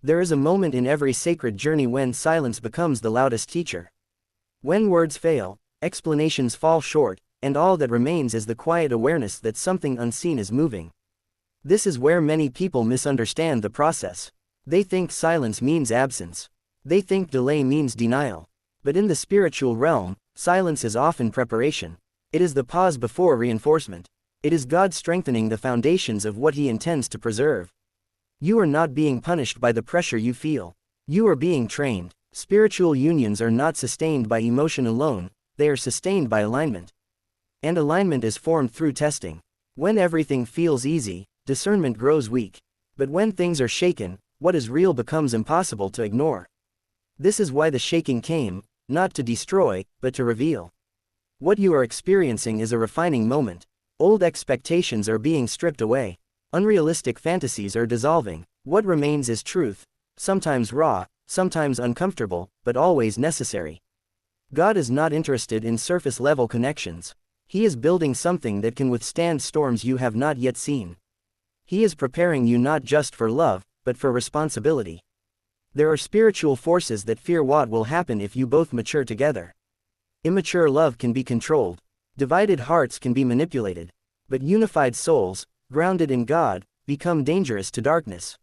There is a moment in every sacred journey when silence becomes the loudest teacher. When words fail, explanations fall short, and all that remains is the quiet awareness that something unseen is moving. This is where many people misunderstand the process. They think silence means absence. They think delay means denial. But in the spiritual realm, silence is often preparation. It is the pause before reinforcement. It is God strengthening the foundations of what He intends to preserve. You are not being punished by the pressure you feel. You are being trained. Spiritual unions are not sustained by emotion alone, they are sustained by alignment. And alignment is formed through testing. When everything feels easy, discernment grows weak. But when things are shaken, what is real becomes impossible to ignore. This is why the shaking came, not to destroy, but to reveal. What you are experiencing is a refining moment. Old expectations are being stripped away. Unrealistic fantasies are dissolving. What remains is truth, sometimes raw, sometimes uncomfortable, but always necessary. God is not interested in surface-level connections. He is building something that can withstand storms you have not yet seen. He is preparing you not just for love, but for responsibility. There are spiritual forces that fear what will happen if you both mature together. Immature love can be controlled. Divided hearts can be manipulated. But unified souls, grounded in God, become dangerous to darkness.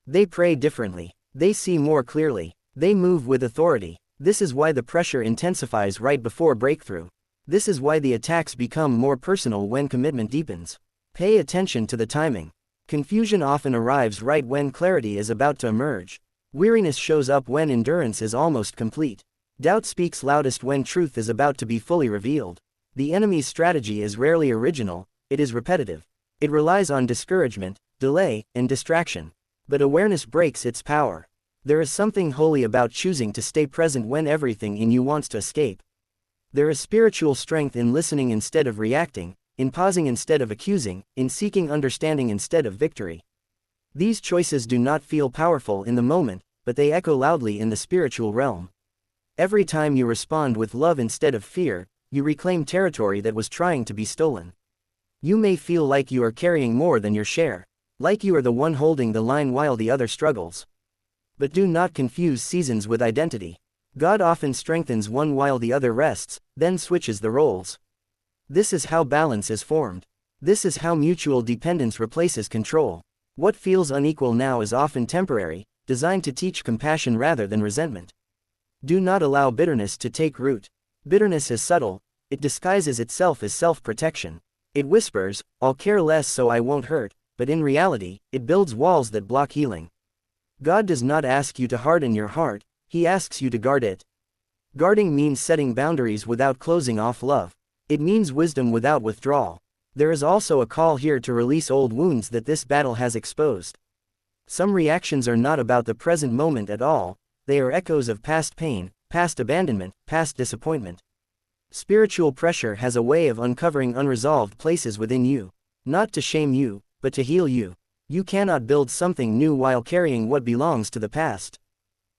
They pray differently. They see more clearly. They move with authority. This is why the pressure intensifies right before breakthrough. This is why the attacks become more personal when commitment deepens. Pay attention to the timing. Confusion often arrives right when clarity is about to emerge. Weariness shows up when endurance is almost complete. Doubt speaks loudest when truth is about to be fully revealed. The enemy's strategy is rarely original, it is repetitive. It relies on discouragement, delay, and distraction. But awareness breaks its power. There is something holy about choosing to stay present when everything in you wants to escape. There is spiritual strength in listening instead of reacting, in pausing instead of accusing, in seeking understanding instead of victory. These choices do not feel powerful in the moment, but they echo loudly in the spiritual realm. Every time you respond with love instead of fear, you reclaim territory that was trying to be stolen. You may feel like you are carrying more than your share, like you are the one holding the line while the other struggles. But do not confuse seasons with identity. God often strengthens one while the other rests, then switches the roles. This is how balance is formed. This is how mutual dependence replaces control. What feels unequal now is often temporary, designed to teach compassion rather than resentment. Do not allow bitterness to take root. Bitterness is subtle, it disguises itself as self-protection. It whispers, "I'll care less so I won't hurt," but in reality, it builds walls that block healing. God does not ask you to harden your heart, He asks you to guard it. Guarding means setting boundaries without closing off love. It means wisdom without withdrawal. There is also a call here to release old wounds that this battle has exposed. Some reactions are not about the present moment at all, they are echoes of past pain, past abandonment, past disappointment. Spiritual pressure has a way of uncovering unresolved places within you. Not to shame you, but to heal you. You cannot build something new while carrying what belongs to the past.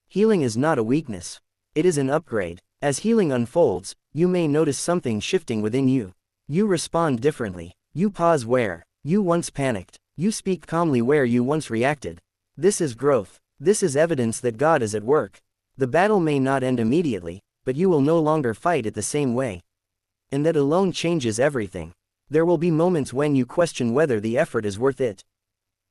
Healing is not a weakness. It is an upgrade. As healing unfolds, you may notice something shifting within you. You respond differently. You pause where you once panicked. You speak calmly where you once reacted. This is growth. This is evidence that God is at work. The battle may not end immediately, but you will no longer fight it the same way. And that alone changes everything. There will be moments when you question whether the effort is worth it.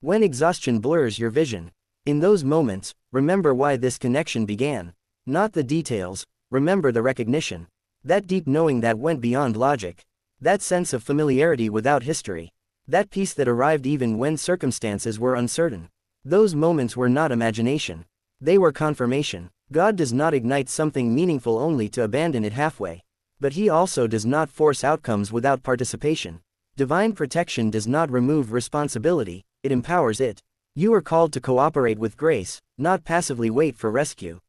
When exhaustion blurs your vision. In those moments, remember why this connection began. Not the details, remember the recognition. That deep knowing that went beyond logic. That sense of familiarity without history. That peace that arrived even when circumstances were uncertain. Those moments were not imagination. They were confirmation. God does not ignite something meaningful only to abandon it halfway. But He also does not force outcomes without participation. Divine protection does not remove responsibility, it empowers it. You are called to cooperate with grace, not passively wait for rescue.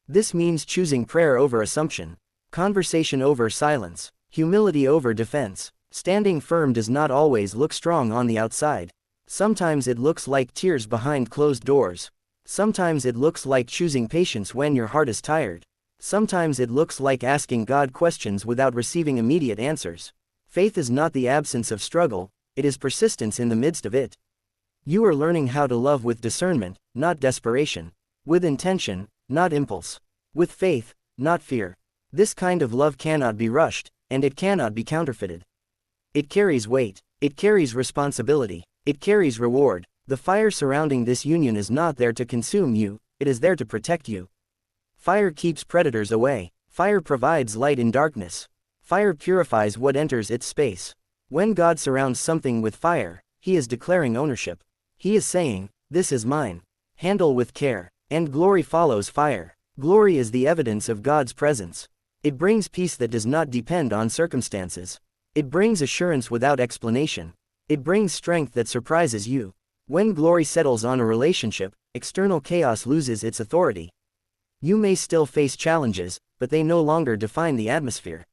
This means choosing prayer over assumption, conversation over silence, humility over defense. Standing firm does not always look strong on the outside. Sometimes it looks like tears behind closed doors. Sometimes it looks like choosing patience when your heart is tired. Sometimes it looks like asking God questions without receiving immediate answers. Faith is not the absence of struggle, it is persistence in the midst of it. You are learning how to love with discernment, not desperation. With intention, not impulse. With faith, not fear. This kind of love cannot be rushed, and it cannot be counterfeited. It carries weight, it carries responsibility, it carries reward. The fire surrounding this union is not there to consume you, it is there to protect you. Fire keeps predators away. Fire provides light in darkness. Fire purifies what enters its space. When God surrounds something with fire, He is declaring ownership. He is saying, "This is mine. Handle with care." And glory follows fire. Glory is the evidence of God's presence. It brings peace that does not depend on circumstances. It brings assurance without explanation. It brings strength that surprises you. When glory settles on a relationship, external chaos loses its authority. You may still face challenges, but they no longer define the atmosphere.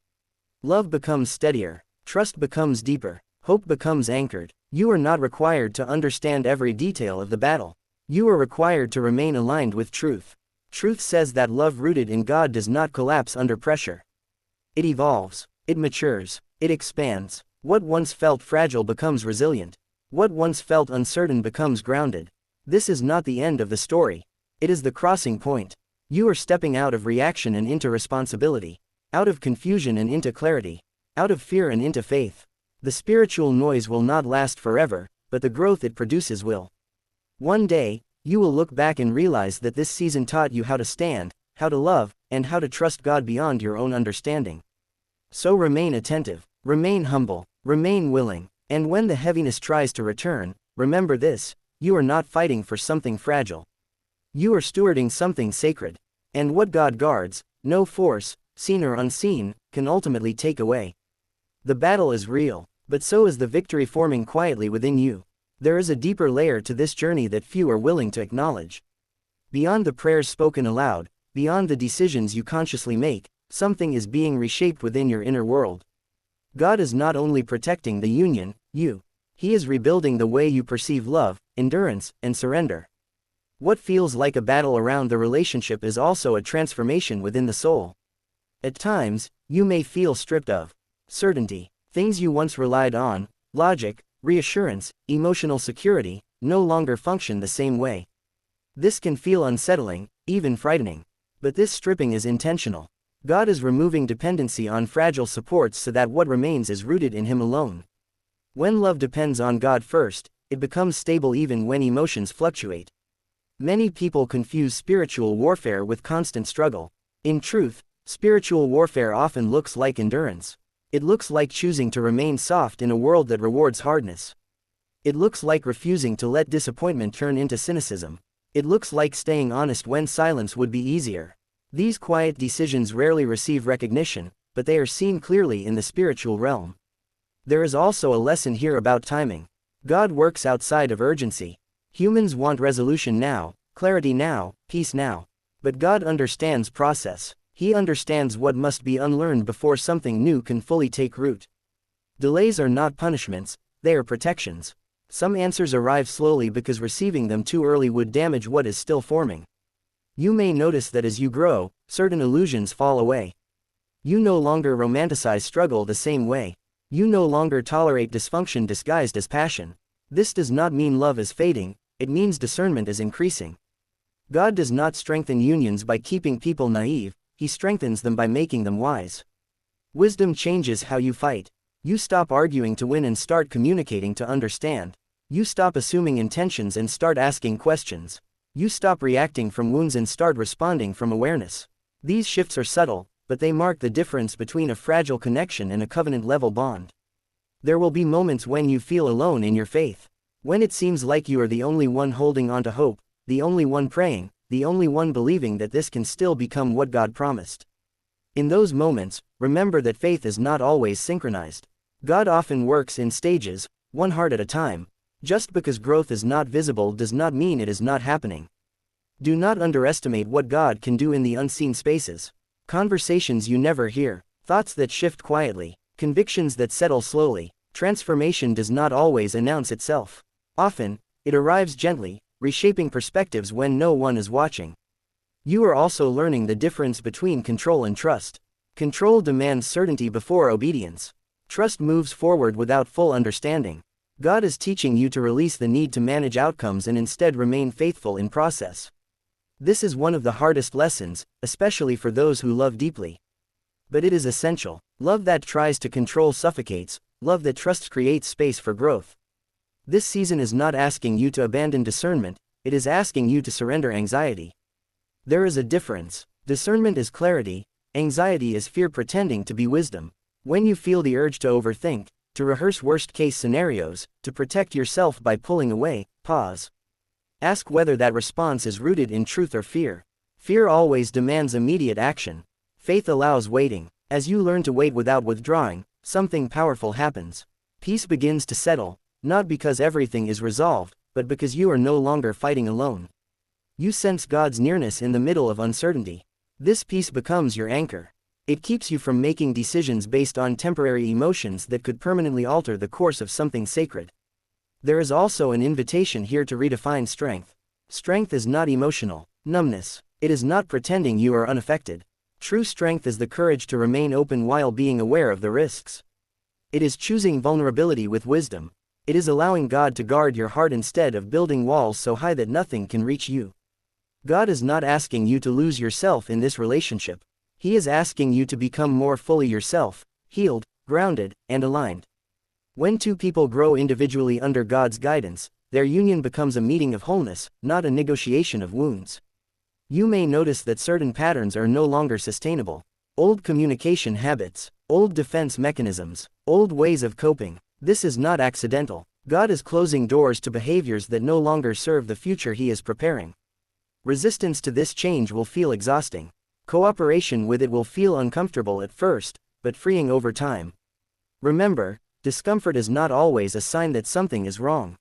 Love becomes steadier. Trust becomes deeper. Hope becomes anchored. You are not required to understand every detail of the battle. You are required to remain aligned with truth. Truth says that love rooted in God does not collapse under pressure. It evolves. It matures. It expands. What once felt fragile becomes resilient. What once felt uncertain becomes grounded. This is not the end of the story. It is the crossing point. You are stepping out of reaction and into responsibility. Out of confusion and into clarity. Out of fear and into faith. The spiritual noise will not last forever, but the growth it produces will. One day, you will look back and realize that this season taught you how to stand, how to love, and how to trust God beyond your own understanding. So remain attentive, remain humble, remain willing, and when the heaviness tries to return, remember this: you are not fighting for something fragile. You are stewarding something sacred. And what God guards, no force, seen or unseen, can ultimately take away. The battle is real, but so is the victory forming quietly within you. There is a deeper layer to this journey that few are willing to acknowledge. Beyond the prayers spoken aloud, beyond the decisions you consciously make, something is being reshaped within your inner world. God is not only protecting the union, He is rebuilding the way you perceive love, endurance, and surrender. What feels like a battle around the relationship is also a transformation within the soul. At times, you may feel stripped of certainty. Things you once relied on, logic, reassurance, emotional security, no longer function the same way. This can feel unsettling, even frightening. But this stripping is intentional. God is removing dependency on fragile supports so that what remains is rooted in Him alone. When love depends on God first, it becomes stable even when emotions fluctuate. Many people confuse spiritual warfare with constant struggle. In truth, spiritual warfare often looks like endurance. It looks like choosing to remain soft in a world that rewards hardness. It looks like refusing to let disappointment turn into cynicism. It looks like staying honest when silence would be easier. These quiet decisions rarely receive recognition, but they are seen clearly in the spiritual realm. There is also a lesson here about timing. God works outside of urgency. Humans want resolution now, clarity now, peace now. But God understands process. He understands what must be unlearned before something new can fully take root. Delays are not punishments, they are protections. Some answers arrive slowly because receiving them too early would damage what is still forming. You may notice that as you grow, certain illusions fall away. You no longer romanticize struggle the same way. You no longer tolerate dysfunction disguised as passion. This does not mean love is fading, it means discernment is increasing. God does not strengthen unions by keeping people naive, He strengthens them by making them wise. Wisdom changes how you fight. You stop arguing to win and start communicating to understand. You stop assuming intentions and start asking questions. You stop reacting from wounds and start responding from awareness. These shifts are subtle, but they mark the difference between a fragile connection and a covenant-level bond. There will be moments when you feel alone in your faith. When it seems like you are the only one holding on to hope, the only one praying, the only one believing that this can still become what God promised. In those moments, remember that faith is not always synchronized. God often works in stages, one heart at a time. Just because growth is not visible does not mean it is not happening. Do not underestimate what God can do in the unseen spaces. Conversations you never hear, thoughts that shift quietly, convictions that settle slowly. Transformation does not always announce itself. Often, it arrives gently, reshaping perspectives when no one is watching. You are also learning the difference between control and trust. Control demands certainty before obedience. Trust moves forward without full understanding. God is teaching you to release the need to manage outcomes and instead remain faithful in process. This is one of the hardest lessons, especially for those who love deeply. But it is essential. Love that tries to control suffocates, love that trusts creates space for growth. This season is not asking you to abandon discernment, it is asking you to surrender anxiety. There is a difference. Discernment is clarity, anxiety is fear pretending to be wisdom. When you feel the urge to overthink, to rehearse worst-case scenarios, to protect yourself by pulling away, pause. Ask whether that response is rooted in truth or fear. Fear always demands immediate action. Faith allows waiting. As you learn to wait without withdrawing, something powerful happens. Peace begins to settle, not because everything is resolved, but because you are no longer fighting alone. You sense God's nearness in the middle of uncertainty. This peace becomes your anchor. It keeps you from making decisions based on temporary emotions that could permanently alter the course of something sacred. There is also an invitation here to redefine strength. Strength is not emotional numbness. It is not pretending you are unaffected. True strength is the courage to remain open while being aware of the risks. It is choosing vulnerability with wisdom. It is allowing God to guard your heart instead of building walls so high that nothing can reach you. God is not asking you to lose yourself in this relationship. He is asking you to become more fully yourself, healed, grounded, and aligned. When two people grow individually under God's guidance, their union becomes a meeting of wholeness, not a negotiation of wounds. You may notice that certain patterns are no longer sustainable. Old communication habits, old defense mechanisms, old ways of coping. This is not accidental. God is closing doors to behaviors that no longer serve the future He is preparing. Resistance to this change will feel exhausting. Cooperation with it will feel uncomfortable at first, but freeing over time. Remember, discomfort is not always a sign that something is wrong.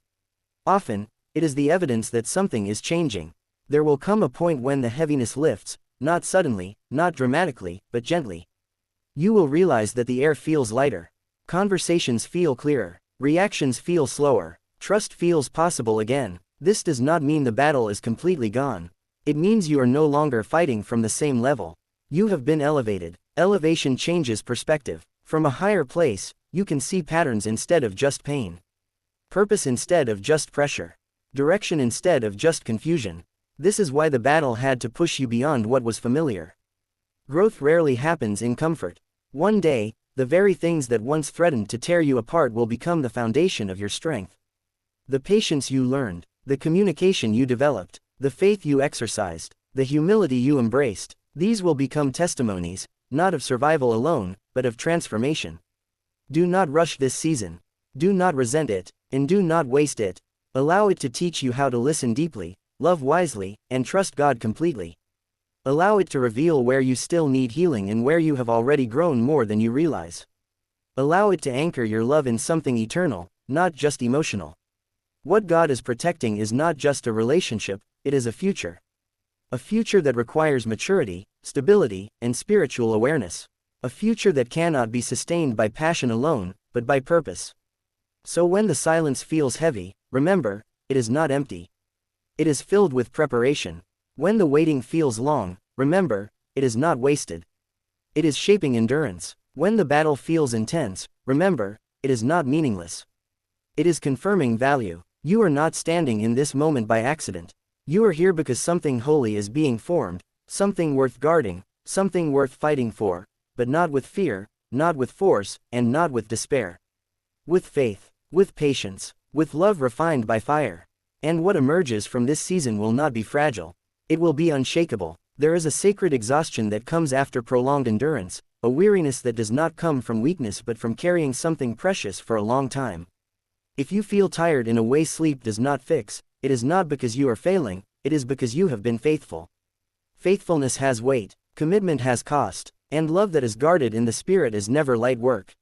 Often, it is the evidence that something is changing. There will come a point when the heaviness lifts, not suddenly, not dramatically, but gently. You will realize that the air feels lighter. Conversations feel clearer. Reactions feel slower. Trust feels possible again. This does not mean the battle is completely gone. It means you are no longer fighting from the same level. You have been elevated. Elevation changes perspective. From a higher place, you can see patterns instead of just pain. Purpose instead of just pressure. Direction instead of just confusion. This is why the battle had to push you beyond what was familiar. Growth rarely happens in comfort. One day, the very things that once threatened to tear you apart will become the foundation of your strength. The patience you learned, the communication you developed, the faith you exercised, the humility you embraced, these will become testimonies, not of survival alone, but of transformation. Do not rush this season. Do not resent it, and do not waste it. Allow it to teach you how to listen deeply, love wisely, and trust God completely. Allow it to reveal where you still need healing and where you have already grown more than you realize. Allow it to anchor your love in something eternal, not just emotional. What God is protecting is not just a relationship, it is a future. A future that requires maturity, stability, and spiritual awareness. A future that cannot be sustained by passion alone, but by purpose. So when the silence feels heavy, remember, it is not empty. It is filled with preparation. When the waiting feels long, remember, it is not wasted. It is shaping endurance. When the battle feels intense, remember, it is not meaningless. It is confirming value. You are not standing in this moment by accident. You are here because something holy is being formed, something worth guarding, something worth fighting for, but not with fear, not with force, and not with despair. With faith, with patience, with love refined by fire. And what emerges from this season will not be fragile. It will be unshakable. There is a sacred exhaustion that comes after prolonged endurance, a weariness that does not come from weakness but from carrying something precious for a long time. If you feel tired in a way sleep does not fix, it is not because you are failing, it is because you have been faithful. Faithfulness has weight, commitment has cost, and love that is guarded in the spirit is never light work.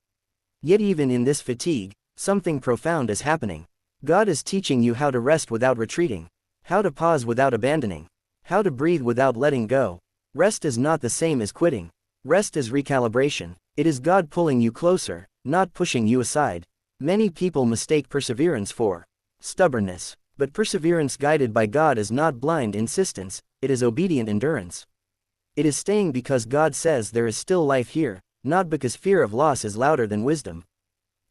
Yet even in this fatigue, something profound is happening. God is teaching you how to rest without retreating, how to pause without abandoning, how to breathe without letting go. Rest is not the same as quitting. Rest is recalibration. It is God pulling you closer, not pushing you aside. Many people mistake perseverance for stubbornness, but perseverance guided by God is not blind insistence, it is obedient endurance. It is staying because God says there is still life here, not because fear of loss is louder than wisdom.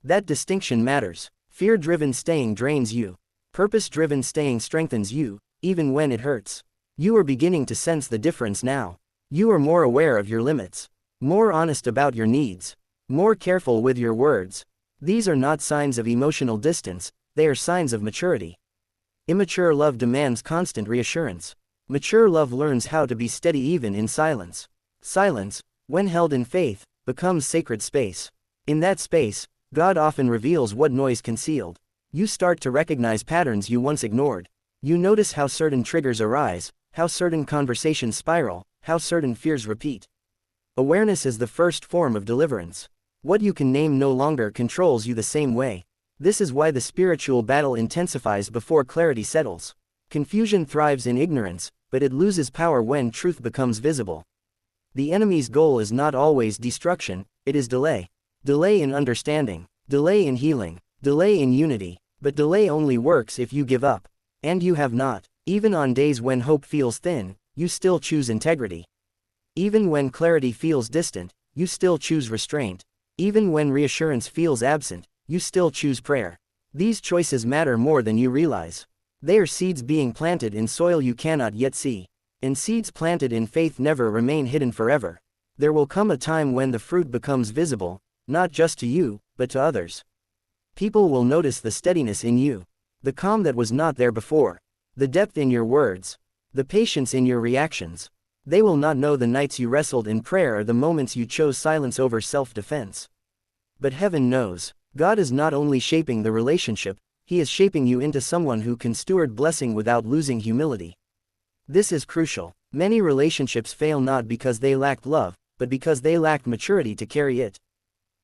That distinction matters. Fear-driven staying drains you. Purpose-driven staying strengthens you, even when it hurts. You are beginning to sense the difference now. You are more aware of your limits. More honest about your needs. More careful with your words. These are not signs of emotional distance, they are signs of maturity. Immature love demands constant reassurance. Mature love learns how to be steady even in silence. Silence, when held in faith, becomes sacred space. In that space, God often reveals what noise concealed. You start to recognize patterns you once ignored. You notice how certain triggers arise, how certain conversations spiral, how certain fears repeat. Awareness is the first form of deliverance. What you can name no longer controls you the same way. This is why the spiritual battle intensifies before clarity settles. Confusion thrives in ignorance, but it loses power when truth becomes visible. The enemy's goal is not always destruction, it is delay. Delay in understanding, delay in healing, delay in unity, but delay only works if you give up. And you have not. Even on days when hope feels thin, you still choose integrity. Even when clarity feels distant, you still choose restraint. Even when reassurance feels absent, you still choose prayer. These choices matter more than you realize. They are seeds being planted in soil you cannot yet see. And seeds planted in faith never remain hidden forever. There will come a time when the fruit becomes visible, not just to you, but to others. People will notice the steadiness in you, the calm that was not there before, the depth in your words, the patience in your reactions. They will not know the nights you wrestled in prayer or the moments you chose silence over self-defense. But heaven knows. God is not only shaping the relationship, He is shaping you into someone who can steward blessing without losing humility. This is crucial. Many relationships fail not because they lacked love, but because they lacked maturity to carry it.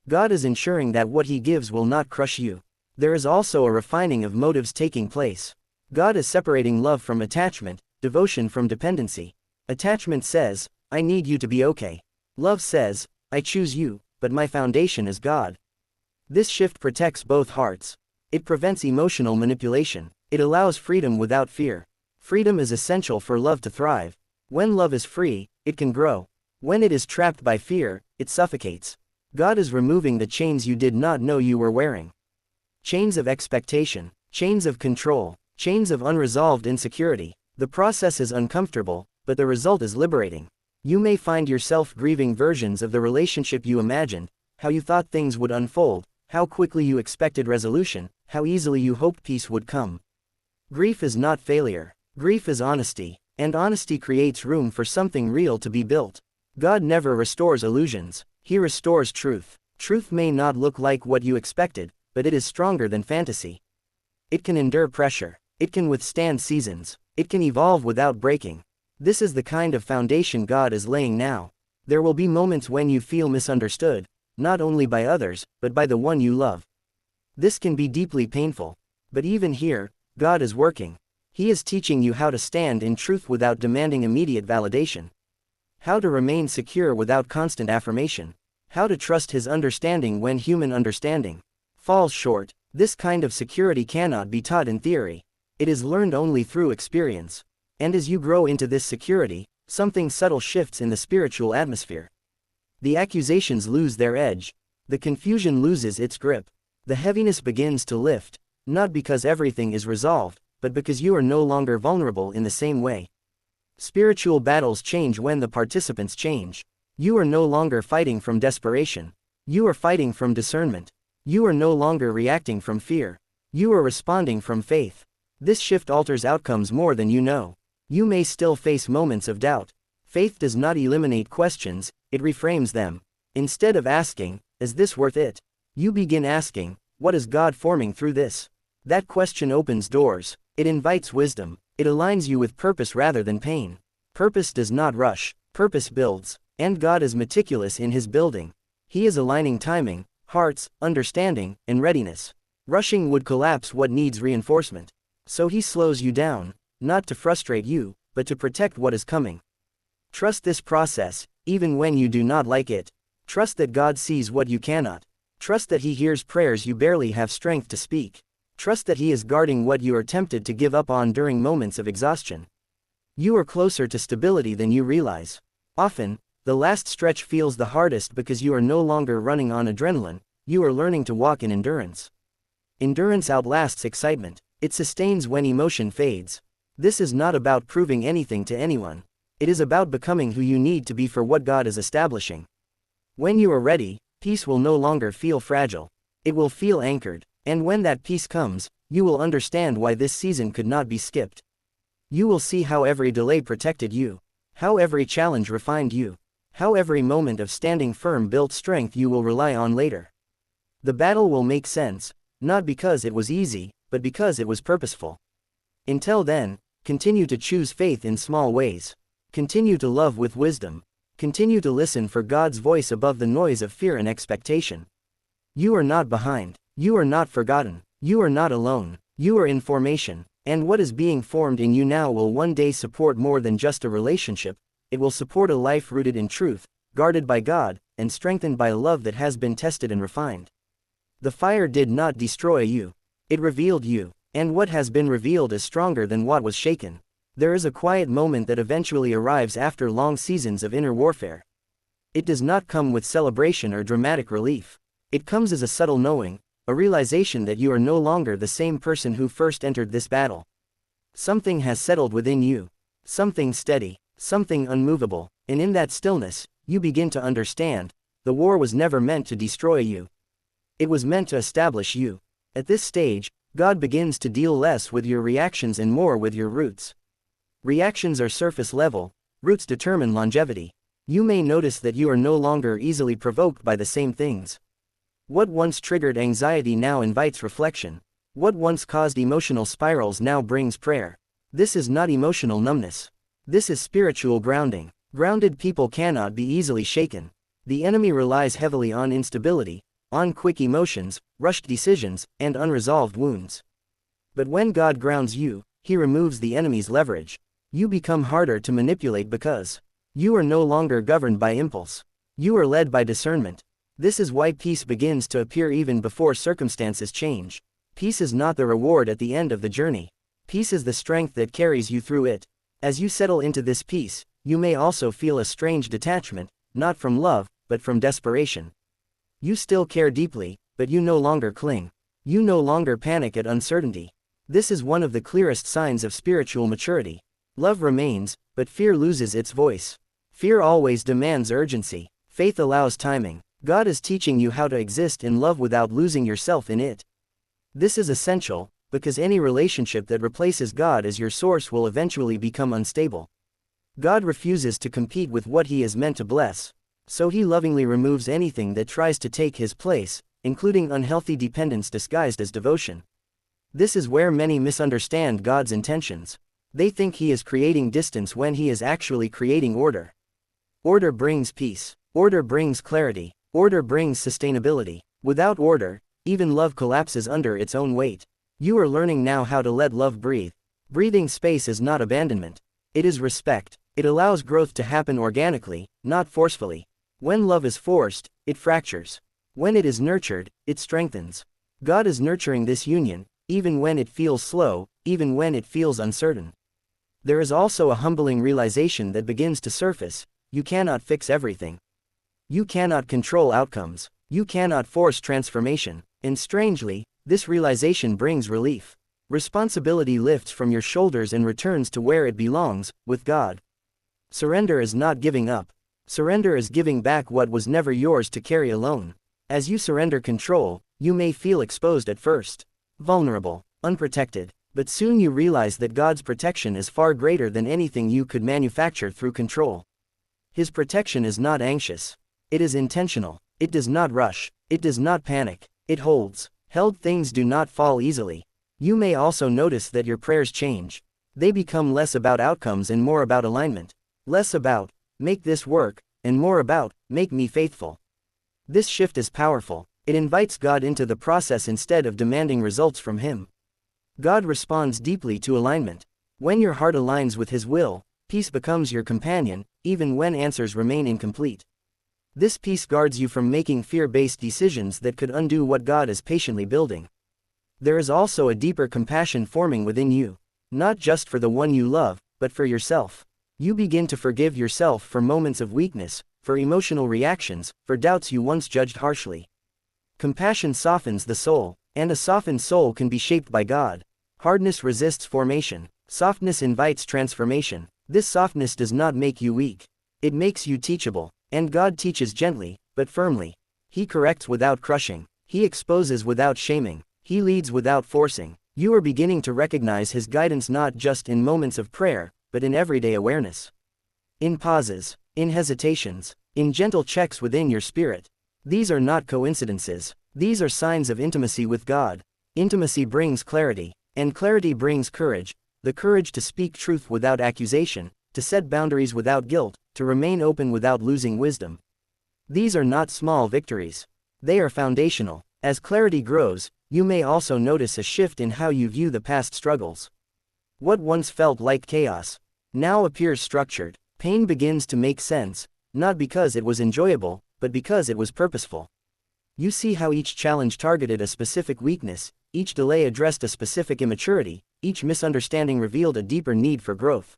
God is ensuring that what He gives will not crush you. There is also a refining of motives taking place. God is separating love from attachment, devotion from dependency. Attachment says, I need you to be okay. Love says, I choose you, but my foundation is God. This shift protects both hearts. It prevents emotional manipulation. It allows freedom without fear. Freedom is essential for love to thrive. When love is free, it can grow. When it is trapped by fear, it suffocates. God is removing the chains you did not know you were wearing. Chains of expectation, chains of control, chains of unresolved insecurity. The process is uncomfortable, but the result is liberating. You may find yourself grieving versions of the relationship you imagined, how you thought things would unfold, how quickly you expected resolution, how easily you hoped peace would come. Grief is not failure. Grief is honesty, and honesty creates room for something real to be built. God never restores illusions. He restores truth. Truth may not look like what you expected, but it is stronger than fantasy. It can endure pressure. It can withstand seasons. It can evolve without breaking. This is the kind of foundation God is laying now. There will be moments when you feel misunderstood, not only by others, but by the one you love. This can be deeply painful. But even here, God is working. He is teaching you how to stand in truth without demanding immediate validation. How to remain secure without constant affirmation. How to trust His understanding when human understanding falls short. This kind of security cannot be taught in theory. It is learned only through experience. And as you grow into this security, something subtle shifts in the spiritual atmosphere. The accusations lose their edge. The confusion loses its grip. The heaviness begins to lift, not because everything is resolved, but because you are no longer vulnerable in the same way. Spiritual battles change when the participants change. You are no longer fighting from desperation. You are fighting from discernment. You are no longer reacting from fear. You are responding from faith. This shift alters outcomes more than you know. You may still face moments of doubt. Faith does not eliminate questions, it reframes them. Instead of asking, is this worth it? You begin asking, what is God forming through this? That question opens doors. It invites wisdom. It aligns you with purpose rather than pain. Purpose does not rush. Purpose builds. And God is meticulous in His building. He is aligning timing, hearts, understanding, and readiness. Rushing would collapse what needs reinforcement. So He slows you down, not to frustrate you, but to protect what is coming. Trust this process, even when you do not like it. Trust that God sees what you cannot. Trust that He hears prayers you barely have strength to speak. Trust that He is guarding what you are tempted to give up on during moments of exhaustion. You are closer to stability than you realize. Often, the last stretch feels the hardest because you are no longer running on adrenaline, you are learning to walk in endurance. Endurance outlasts excitement. It sustains when emotion fades. This is not about proving anything to anyone. It is about becoming who you need to be for what God is establishing. When you are ready, peace will no longer feel fragile. It will feel anchored. And when that peace comes, you will understand why this season could not be skipped. You will see how every delay protected you, how every challenge refined you, how every moment of standing firm built strength you will rely on later. The battle will make sense, not because it was easy, but because it was purposeful. Until then, continue to choose faith in small ways. Continue to love with wisdom. Continue to listen for God's voice above the noise of fear and expectation. You are not behind. You are not forgotten. You are not alone. You are in formation, and what is being formed in you now will one day support more than just a relationship. It will support a life rooted in truth, guarded by God, and strengthened by a love that has been tested and refined. The fire did not destroy you. It revealed you, and what has been revealed is stronger than what was shaken. There is a quiet moment that eventually arrives after long seasons of inner warfare. It does not come with celebration or dramatic relief. It comes as a subtle knowing, a realization that you are no longer the same person who first entered this battle. Something has settled within you. Something steady, something unmovable, and in that stillness, you begin to understand, the war was never meant to destroy you. It was meant to establish you. At this stage, God begins to deal less with your reactions and more with your roots. Reactions are surface level, roots determine longevity. You may notice that you are no longer easily provoked by the same things. What once triggered anxiety now invites reflection. What once caused emotional spirals now brings prayer. This is not emotional numbness. This is spiritual grounding. Grounded people cannot be easily shaken. The enemy relies heavily on instability, on quick emotions, rushed decisions, and unresolved wounds. But when God grounds you, He removes the enemy's leverage. You become harder to manipulate because you are no longer governed by impulse. You are led by discernment. This is why peace begins to appear even before circumstances change. Peace is not the reward at the end of the journey. Peace is the strength that carries you through it. As you settle into this peace, you may also feel a strange detachment, not from love, but from desperation. You still care deeply, but you no longer cling. You no longer panic at uncertainty. This is one of the clearest signs of spiritual maturity. Love remains, but fear loses its voice. Fear always demands urgency. Faith allows timing. God is teaching you how to exist in love without losing yourself in it. This is essential, because any relationship that replaces God as your source will eventually become unstable. God refuses to compete with what He is meant to bless, so He lovingly removes anything that tries to take His place, including unhealthy dependence disguised as devotion. This is where many misunderstand God's intentions. They think He is creating distance when He is actually creating order. Order brings peace. Order brings clarity. Order brings sustainability. Without order, even love collapses under its own weight. You are learning now how to let love breathe. Breathing space is not abandonment. It is respect. It allows growth to happen organically, not forcefully. When love is forced, it fractures. When it is nurtured, it strengthens. God is nurturing this union, even when it feels slow, even when it feels uncertain. There is also a humbling realization that begins to surface: you cannot fix everything. You cannot control outcomes. You cannot force transformation. And strangely, this realization brings relief. Responsibility lifts from your shoulders and returns to where it belongs, with God. Surrender is not giving up. Surrender is giving back what was never yours to carry alone. As you surrender control, you may feel exposed at first, vulnerable, unprotected, but soon you realize that God's protection is far greater than anything you could manufacture through control. His protection is not anxious. It is intentional. It does not rush. It does not panic. It holds. Held things do not fall easily. You may also notice that your prayers change. They become less about outcomes and more about alignment. Less about, make this work, and more about, make me faithful. This shift is powerful. It invites God into the process instead of demanding results from Him. God responds deeply to alignment. When your heart aligns with His will, peace becomes your companion, even when answers remain incomplete. This peace guards you from making fear-based decisions that could undo what God is patiently building. There is also a deeper compassion forming within you, not just for the one you love, but for yourself. You begin to forgive yourself for moments of weakness, for emotional reactions, for doubts you once judged harshly. Compassion softens the soul, and a softened soul can be shaped by God. Hardness resists formation. Softness invites transformation. This softness does not make you weak. It makes you teachable. And God teaches gently, but firmly. He corrects without crushing. He exposes without shaming. He leads without forcing. You are beginning to recognize His guidance not just in moments of prayer, but in everyday awareness. In pauses, in hesitations, in gentle checks within your spirit. These are not coincidences. These are signs of intimacy with God. Intimacy brings clarity, and clarity brings courage. The courage to speak truth without accusation, to set boundaries without guilt, to remain open without losing wisdom. These are not small victories. They are foundational. As clarity grows, you may also notice a shift in how you view the past struggles. What once felt like chaos now appears structured. Pain begins to make sense, not because it was enjoyable, but because it was purposeful. You see how each challenge targeted a specific weakness, each delay addressed a specific immaturity, each misunderstanding revealed a deeper need for growth.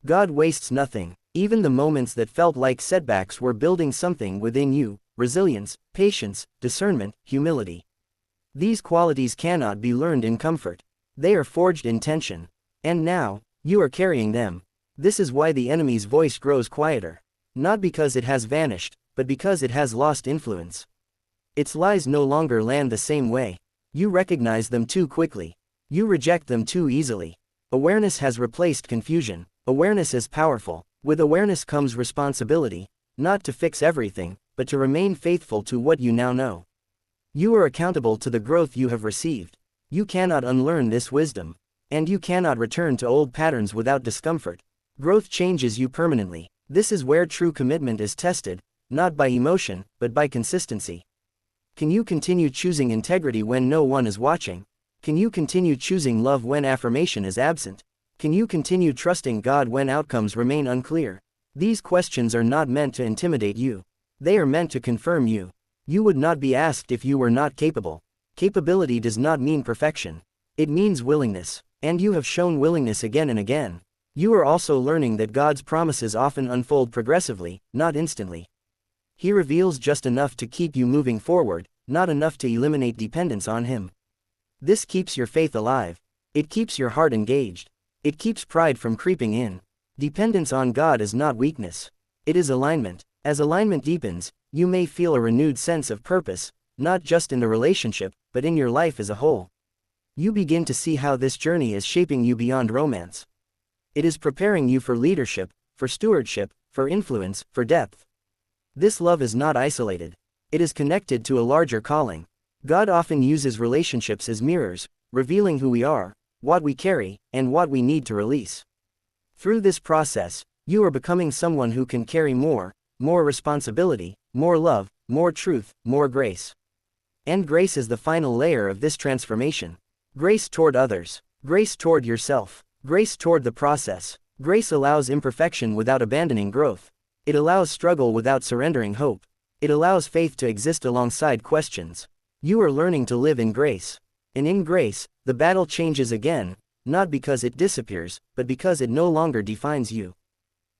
God wastes nothing. Even the moments that felt like setbacks were building something within you: resilience, patience, discernment, humility. These qualities cannot be learned in comfort. They are forged in tension. And now, you are carrying them. This is why the enemy's voice grows quieter. Not because it has vanished, but because it has lost influence. Its lies no longer land the same way. You recognize them too quickly. You reject them too easily. Awareness has replaced confusion. Awareness is powerful. With awareness comes responsibility, not to fix everything, but to remain faithful to what you now know. You are accountable to the growth you have received. You cannot unlearn this wisdom. And you cannot return to old patterns without discomfort. Growth changes you permanently. This is where true commitment is tested, not by emotion, but by consistency. Can you continue choosing integrity when no one is watching? Can you continue choosing love when affirmation is absent? Can you continue trusting God when outcomes remain unclear? These questions are not meant to intimidate you. They are meant to confirm you. You would not be asked if you were not capable. Capability does not mean perfection. It means willingness. And you have shown willingness again and again. You are also learning that God's promises often unfold progressively, not instantly. He reveals just enough to keep you moving forward, not enough to eliminate dependence on Him. This keeps your faith alive. It keeps your heart engaged. It keeps pride from creeping in. Dependence on God is not weakness. It is alignment. As alignment deepens, you may feel a renewed sense of purpose, not just in the relationship, but in your life as a whole. You begin to see how this journey is shaping you beyond romance. It is preparing you for leadership, for stewardship, for influence, for depth. This love is not isolated. It is connected to a larger calling. God often uses relationships as mirrors, revealing who we are, what we carry, and what we need to release. Through this process, you are becoming someone who can carry more responsibility, more love, more truth, more grace. And grace is the final layer of this transformation. Grace toward others. Grace toward yourself. Grace toward the process. Grace allows imperfection without abandoning growth. It allows struggle without surrendering hope. It allows faith to exist alongside questions. You are learning to live in grace. And in grace, the battle changes again, not because it disappears, but because it no longer defines you.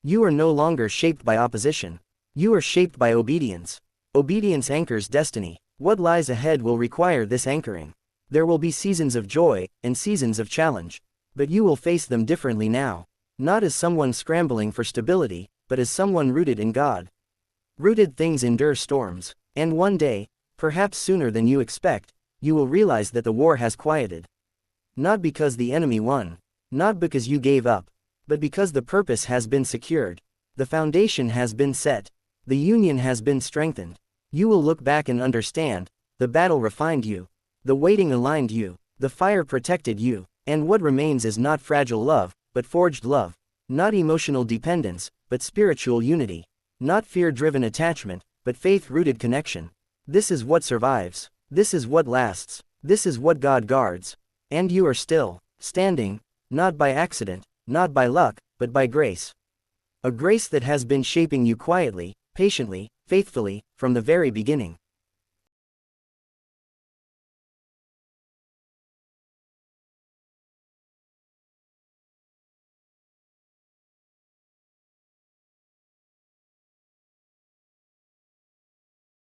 You are no longer shaped by opposition. You are shaped by obedience. Obedience anchors destiny. What lies ahead will require this anchoring. There will be seasons of joy, and seasons of challenge. But you will face them differently now. Not as someone scrambling for stability, but as someone rooted in God. Rooted things endure storms. And one day, perhaps sooner than you expect, you will realize that the war has quieted. Not because the enemy won. Not because you gave up. But because the purpose has been secured. The foundation has been set. The union has been strengthened. You will look back and understand, the battle refined you. The waiting aligned you. The fire protected you. And what remains is not fragile love, but forged love. Not emotional dependence, but spiritual unity. Not fear-driven attachment, but faith-rooted connection. This is what survives. This is what lasts. This is what God guards. And you are still standing, not by accident, not by luck, but by grace. A grace that has been shaping you quietly, patiently, faithfully, from the very beginning.